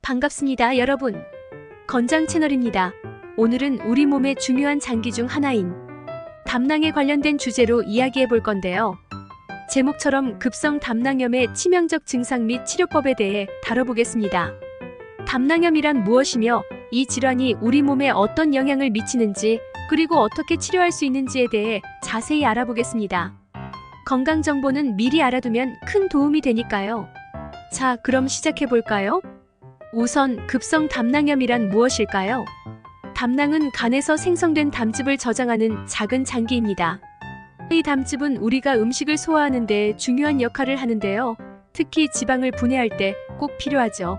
반갑습니다, 여러분. 건장 채널입니다. 오늘은 우리 몸의 중요한 장기 중 하나인 담낭에 관련된 주제로 이야기해 볼 건데요. 제목처럼 급성 담낭염의 치명적 증상 및 치료법에 대해 다뤄보겠습니다. 담낭염이란 무엇이며 이 질환이 우리 몸에 어떤 영향을 미치는지 그리고 어떻게 치료할 수 있는지에 대해 자세히 알아보겠습니다. 건강 정보는 미리 알아두면 큰 도움이 되니까요. 자, 그럼 시작해 볼까요? 우선 급성 담낭염이란 무엇일까요? 담낭은 간에서 생성된 담즙을 저장하는 작은 장기입니다. 이 담즙은 우리가 음식을 소화하는 데 중요한 역할을 하는데요. 특히 지방을 분해할 때 꼭 필요하죠.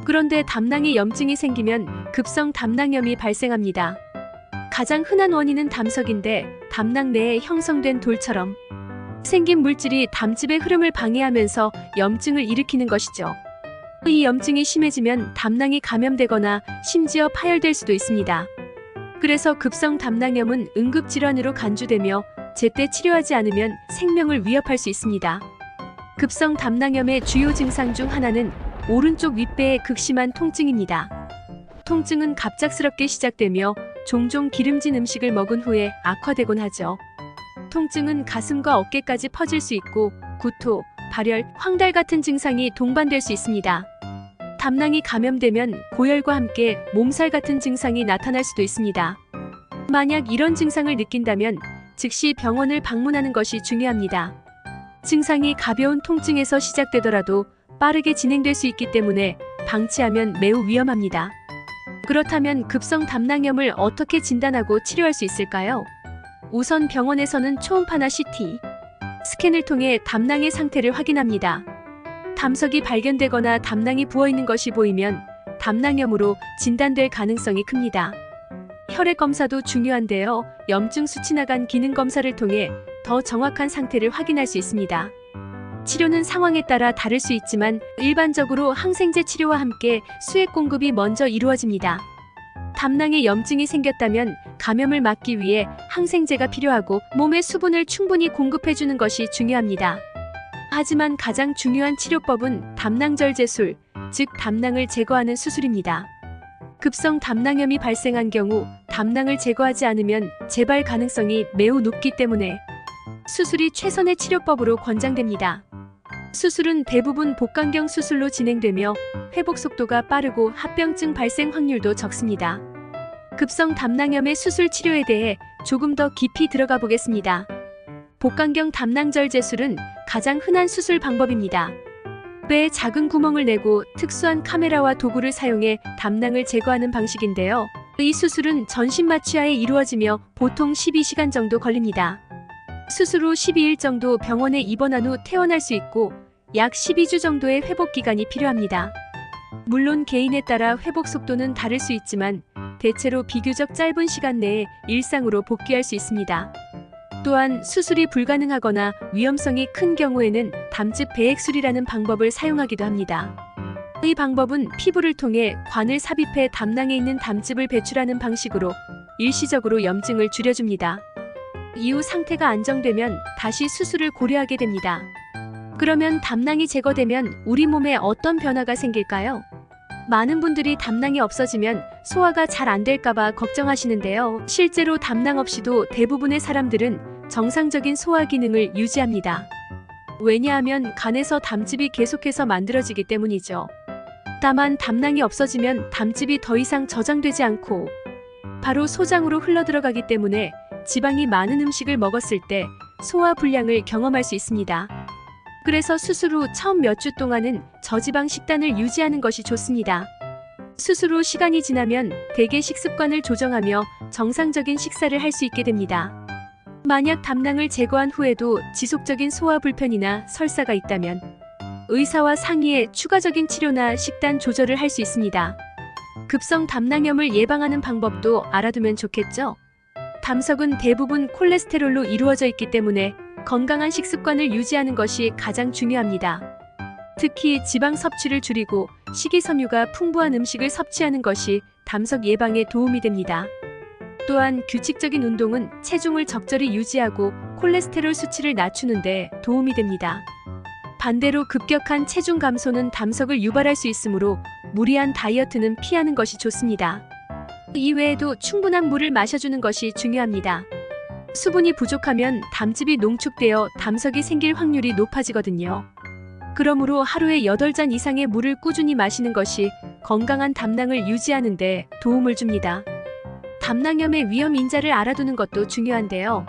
그런데 담낭에 염증이 생기면 급성 담낭염이 발생합니다. 가장 흔한 원인은 담석인데 담낭 내에 형성된 돌처럼 생긴 물질이 담즙의 흐름을 방해하면서 염증을 일으키는 것이죠. 이 염증이 심해지면 담낭이 감염되거나 심지어 파열될 수도 있습니다. 그래서 급성 담낭염은 응급질환으로 간주되며 제때 치료하지 않으면 생명을 위협할 수 있습니다. 급성 담낭염의 주요 증상 중 하나는 오른쪽 윗배의 극심한 통증입니다. 통증은 갑작스럽게 시작되며 종종 기름진 음식을 먹은 후에 악화되곤 하죠. 통증은 가슴과 어깨까지 퍼질 수 있고 구토, 발열, 황달 같은 증상이 동반될 수 있습니다. 담낭이 감염되면 고열과 함께 몸살 같은 증상이 나타날 수도 있습니다. 만약 이런 증상을 느낀다면 즉시 병원을 방문하는 것이 중요합니다. 증상이 가벼운 통증에서 시작되더라도 빠르게 진행될 수 있기 때문에 방치하면 매우 위험합니다. 그렇다면 급성 담낭염을 어떻게 진단하고 치료할 수 있을까요? 우선 병원에서는 초음파나 CT, 스캔을 통해 담낭의 상태를 확인합니다. 담석이 발견되거나 담낭이 부어있는 것이 보이면 담낭염으로 진단될 가능성이 큽니다. 혈액 검사도 중요한데요. 염증 수치 나간 기능 검사를 통해 더 정확한 상태를 확인할 수 있습니다. 치료는 상황에 따라 다를 수 있지만 일반적으로 항생제 치료와 함께 수액 공급이 먼저 이루어집니다. 담낭에 염증이 생겼다면 감염을 막기 위해 항생제가 필요하고 몸에 수분을 충분히 공급해주는 것이 중요합니다. 하지만 가장 중요한 치료법은 담낭절제술, 즉 담낭을 제거하는 수술입니다. 급성 담낭염이 발생한 경우 담낭을 제거하지 않으면 재발 가능성이 매우 높기 때문에 수술이 최선의 치료법으로 권장됩니다. 수술은 대부분 복강경 수술로 진행되며 회복 속도가 빠르고 합병증 발생 확률도 적습니다. 급성 담낭염의 수술 치료에 대해 조금 더 깊이 들어가 보겠습니다. 복강경 담낭절제술은 가장 흔한 수술 방법입니다. 뼈에 작은 구멍을 내고 특수한 카메라와 도구를 사용해 담낭을 제거하는 방식인데요. 이 수술은 전신 마취하에 이루어지며 보통 12시간 정도 걸립니다. 수술 후 12일 정도 병원에 입원한 후 퇴원할 수 있고 약 12주 정도의 회복 기간이 필요합니다. 물론 개인에 따라 회복 속도는 다를 수 있지만 대체로 비교적 짧은 시간 내에 일상으로 복귀할 수 있습니다. 또한 수술이 불가능하거나 위험성이 큰 경우에는 담즙 배액술이라는 방법을 사용하기도 합니다. 이 방법은 피부를 통해 관을 삽입해 담낭에 있는 담즙을 배출하는 방식으로 일시적으로 염증을 줄여줍니다. 이후 상태가 안정되면 다시 수술을 고려하게 됩니다. 그러면 담낭이 제거되면 우리 몸에 어떤 변화가 생길까요? 많은 분들이 담낭이 없어지면 소화가 잘 안 될까봐 걱정하시는데요. 실제로 담낭 없이도 대부분의 사람들은 정상적인 소화 기능을 유지합니다. 왜냐하면 간에서 담즙이 계속해서 만들어지기 때문이죠. 다만 담낭이 없어지면 담즙이 더 이상 저장되지 않고 바로 소장으로 흘러들어가기 때문에 지방이 많은 음식을 먹었을 때 소화 불량을 경험할 수 있습니다. 그래서 수술 후 처음 몇 주 동안은 저지방 식단을 유지하는 것이 좋습니다. 수술 후 시간이 지나면 대개 식습관을 조정하며 정상적인 식사를 할 수 있게 됩니다. 만약 담낭을 제거한 후에도 지속적인 소화 불편이나 설사가 있다면 의사와 상의해 추가적인 치료나 식단 조절을 할 수 있습니다. 급성 담낭염을 예방하는 방법도 알아두면 좋겠죠? 담석은 대부분 콜레스테롤로 이루어져 있기 때문에 건강한 식습관을 유지하는 것이 가장 중요합니다. 특히 지방 섭취를 줄이고 식이섬유가 풍부한 음식을 섭취하는 것이 담석 예방에 도움이 됩니다. 또한 규칙적인 운동은 체중을 적절히 유지하고 콜레스테롤 수치를 낮추는 데 도움이 됩니다. 반대로 급격한 체중 감소는 담석을 유발할 수 있으므로 무리한 다이어트는 피하는 것이 좋습니다. 이외에도 충분한 물을 마셔주는 것이 중요합니다. 수분이 부족하면 담즙이 농축되어 담석이 생길 확률이 높아지거든요. 그러므로 하루에 8잔 이상의 물을 꾸준히 마시는 것이 건강한 담낭을 유지하는 데 도움을 줍니다. 담낭염의 위험 인자를 알아두는 것도 중요한데요.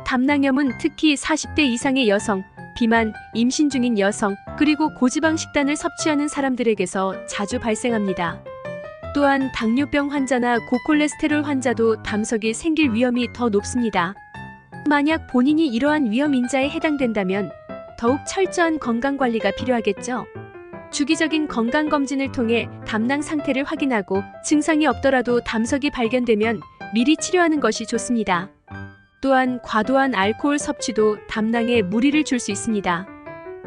담낭염은 특히 40대 이상의 여성, 비만, 임신 중인 여성, 그리고 고지방 식단을 섭취하는 사람들에게서 자주 발생합니다. 또한 당뇨병 환자나 고콜레스테롤 환자도 담석이 생길 위험이 더 높습니다. 만약 본인이 이러한 위험 인자에 해당된다면 더욱 철저한 건강관리가 필요하겠죠. 주기적인 건강검진을 통해 담낭 상태를 확인하고 증상이 없더라도 담석이 발견되면 미리 치료하는 것이 좋습니다. 또한 과도한 알코올 섭취도 담낭에 무리를 줄 수 있습니다.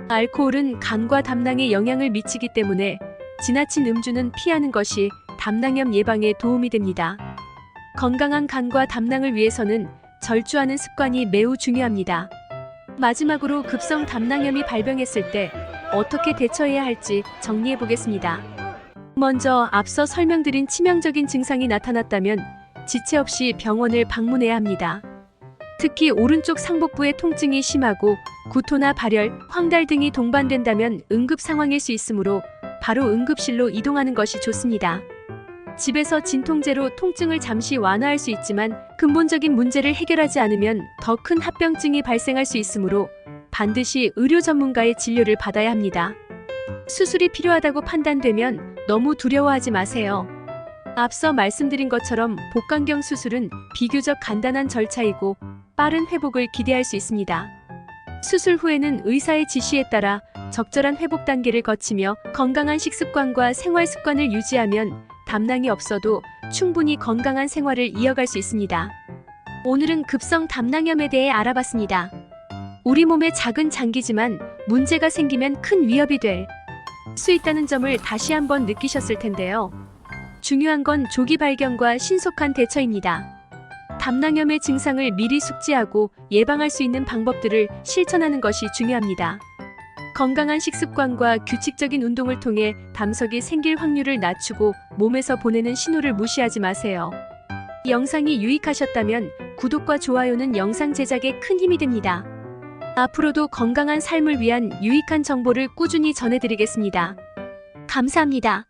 알코올은 간과 담낭에 영향을 미치기 때문에 지나친 음주는 피하는 것이 담낭염 예방에 도움이 됩니다. 건강한 간과 담낭을 위해서는 절주하는 습관이 매우 중요합니다. 마지막으로 급성 담낭염이 발병했을 때 어떻게 대처해야 할지 정리해 보겠습니다. 먼저 앞서 설명드린 치명적인 증상이 나타났다면 지체 없이 병원을 방문해야 합니다. 특히 오른쪽 상복부의 통증이 심하고 구토나 발열, 황달 등이 동반된다면 응급 상황일 수 있으므로 바로 응급실로 이동하는 것이 좋습니다. 집에서 진통제로 통증을 잠시 완화할 수 있지만 근본적인 문제를 해결하지 않으면 더 큰 합병증이 발생할 수 있으므로 반드시 의료 전문가의 진료를 받아야 합니다. 수술이 필요하다고 판단되면 너무 두려워하지 마세요. 앞서 말씀드린 것처럼 복강경 수술은 비교적 간단한 절차이고 빠른 회복을 기대할 수 있습니다. 수술 후에는 의사의 지시에 따라 적절한 회복 단계를 거치며 건강한 식습관과 생활 습관을 유지하면 담낭이 없어도 충분히 건강한 생활을 이어갈 수 있습니다. 오늘은 급성 담낭염에 대해 알아봤습니다. 우리 몸의 작은 장기지만 문제가 생기면 큰 위협이 될 수 있다는 점을 다시 한번 느끼셨을 텐데요. 중요한 건 조기 발견과 신속한 대처입니다. 담낭염의 증상을 미리 숙지하고 예방할 수 있는 방법들을 실천하는 것이 중요합니다. 건강한 식습관과 규칙적인 운동을 통해 담석이 생길 확률을 낮추고 몸에서 보내는 신호를 무시하지 마세요. 영상이 유익하셨다면 구독과 좋아요는 영상 제작에 큰 힘이 됩니다. 앞으로도 건강한 삶을 위한 유익한 정보를 꾸준히 전해드리겠습니다. 감사합니다.